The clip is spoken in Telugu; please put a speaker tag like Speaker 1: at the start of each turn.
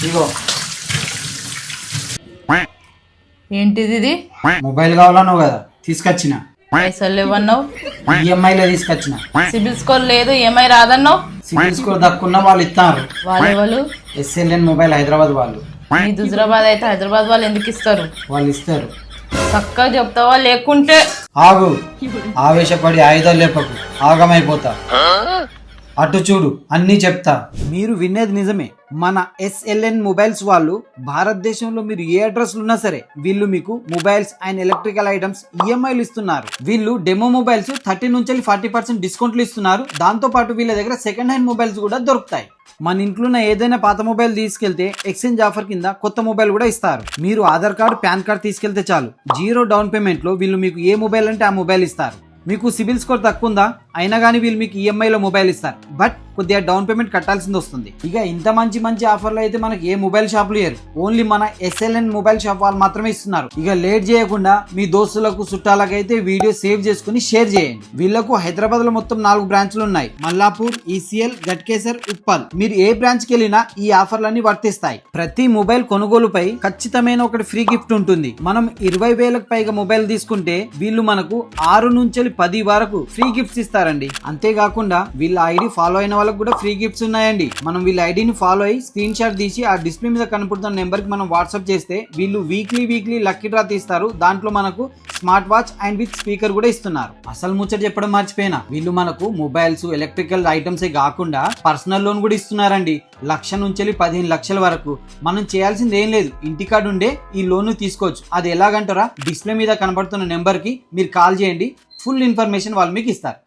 Speaker 1: ఇగో
Speaker 2: ఏంటిది ఇది?
Speaker 1: మొబైల్ కావాలన్నావు కదా, తీసుకొచ్చిన.
Speaker 2: పైసలు లేవన్నావు,
Speaker 1: ఈఎంఐలో తీసుకొచ్చిన.
Speaker 2: సిబిల్ స్కోర్ లేదు, ఈఎంఐ రాదన్నావు.
Speaker 1: సిబిల్ స్కోర్ దక్కున్నా వాళ్ళు ఇస్తారు.
Speaker 2: వాళ్ళెవరు?
Speaker 1: ఎస్ఎల్ఎన్ మొబైల్ హైదరాబాద్ వాళ్ళు.
Speaker 2: మీ హుజురాబాద్ అయితే హైదరాబాద్ వాళ్ళు ఎందుకు ఇస్తారు?
Speaker 1: వాళ్ళు ఇస్తారు.
Speaker 2: చక్కగా చెప్తావా లేకుంటే
Speaker 1: ఆగు, ఆవేశపడి ఆయుధాలు లేపకు, ఆగమైపోతా. అటు చూడు, అన్నీ చెప్తా. మీరు వినేది నిజమే. మన ఎస్ఎల్ఎన్ మొబైల్స్ వాళ్ళు భారతదేశంలో మీరు ఏ అడ్రస్ ఉన్నా సరే వీళ్ళు మీకు మొబైల్స్ అండ్ ఎలక్ట్రికల్ ఐటమ్స్ ఈఎంఐలు ఇస్తున్నారు. వీళ్ళు డెమో మొబైల్స్ 30 నుంచి 40% డిస్కౌంట్లు ఇస్తున్నారు. దాంతో పాటు వీళ్ళ దగ్గర సెకండ్ హ్యాండ్ మొబైల్స్ కూడా దొరుకుతాయి. మన ఇంట్లో ఉన్న ఏదైనా పాత మొబైల్ తీసుకెళ్తే ఎక్స్చేంజ్ ఆఫర్ కింద కొత్త మొబైల్ కూడా ఇస్తారు. మీరు ఆధార్ కార్డు, పాన్ కార్డు తీసుకెళ్తే చాలు, 0 డౌన్ పేమెంట్ లో వీళ్ళు మీకు ఏ మొబైల్ అంటే ఆ మొబైల్ ఇస్తారు. మీకు సిబిల్ స్కోర్ తక్కువ ఉందా అయినా కానీ వీళ్ళు మీకు ఈఎంఐలో మొబైల్ ఇస్తారు, బట్ కొద్దిగా డౌన్ పేమెంట్ కట్టాల్సింది వస్తుంది. ఇక ఇంత మంచి మంచి ఆఫర్లు అయితే మనకి ఏ మొబైల్ షాపులు ఇయ్యరు, ఓన్లీ మన ఎస్ఎల్ఎన్ మొబైల్ షాప్ వాళ్ళు మాత్రమే ఇస్తున్నారు. ఇక లేట్ చేయకుండా మీ దోస్తులకు, చుట్టాలకైతే వీడియో సేవ్ చేసుకుని షేర్ చేయండి. వీళ్ళకు హైదరాబాద్ లో మొత్తం 4 బ్రాంచ్లు ఉన్నాయి, మల్లాపూర్, ఈసీఎల్, గట్కేసర్, ఉప్పల్. మీరు ఏ బ్రాంచ్ కి వెళ్ళినా ఈ ఆఫర్లన్నీ వర్తిస్తాయి. ప్రతి మొబైల్ కొనుగోలుపై ఖచ్చితమైన ఒకటి ఫ్రీ గిఫ్ట్ ఉంటుంది. మనం 20,000కు పైగా మొబైల్ తీసుకుంటే వీళ్ళు మనకు 6 నుంచి 10 వరకు ఫ్రీ గిఫ్ట్స్ ఇస్తారండి. అంతేకాకుండా వీళ్ళ ఐడి ఫాలో అయిన వాళ్ళకి కూడా ఫ్రీ గిఫ్ట్స్ ఉన్నాయండి. మనం వీళ్ళ ఐడిని ఫాలో అయ్యి స్క్రీన్ షాట్ తీసి ఆ డిస్ప్లే మీద కనపడుతున్న నెంబర్ కి మనం వాట్సాప్ చేస్తే వీళ్ళు వీక్లీ లక్కీ డ్రా తీస్తారు. దాంట్లో మనకు smart watch and with speaker కూడా ఇస్తున్నారు. అసలు ముచ్చట చెప్పడం మర్చిపోయినా, వీళ్ళు మనకు మొబైల్స్, ఎలక్ట్రికల్ ఐటమ్స్ కాకుండా పర్సనల్ లోన్ కూడా ఇస్తున్నారండి. 1,00,000 నుంచి 15 లక్షల వరకు. మనం చేయాల్సింది ఏం లేదు, ఇంటికాడ ఉండే ఈ లోన్ తీసుకోవచ్చు. అది ఎలాగంటారా, డిస్ప్లే మీద కనబడుతున్న నెంబర్ కి మీరు కాల్ చేయండి, ఫుల్ ఇన్ఫర్మేషన్ వాళ్ళు మీకు ఇస్తారు.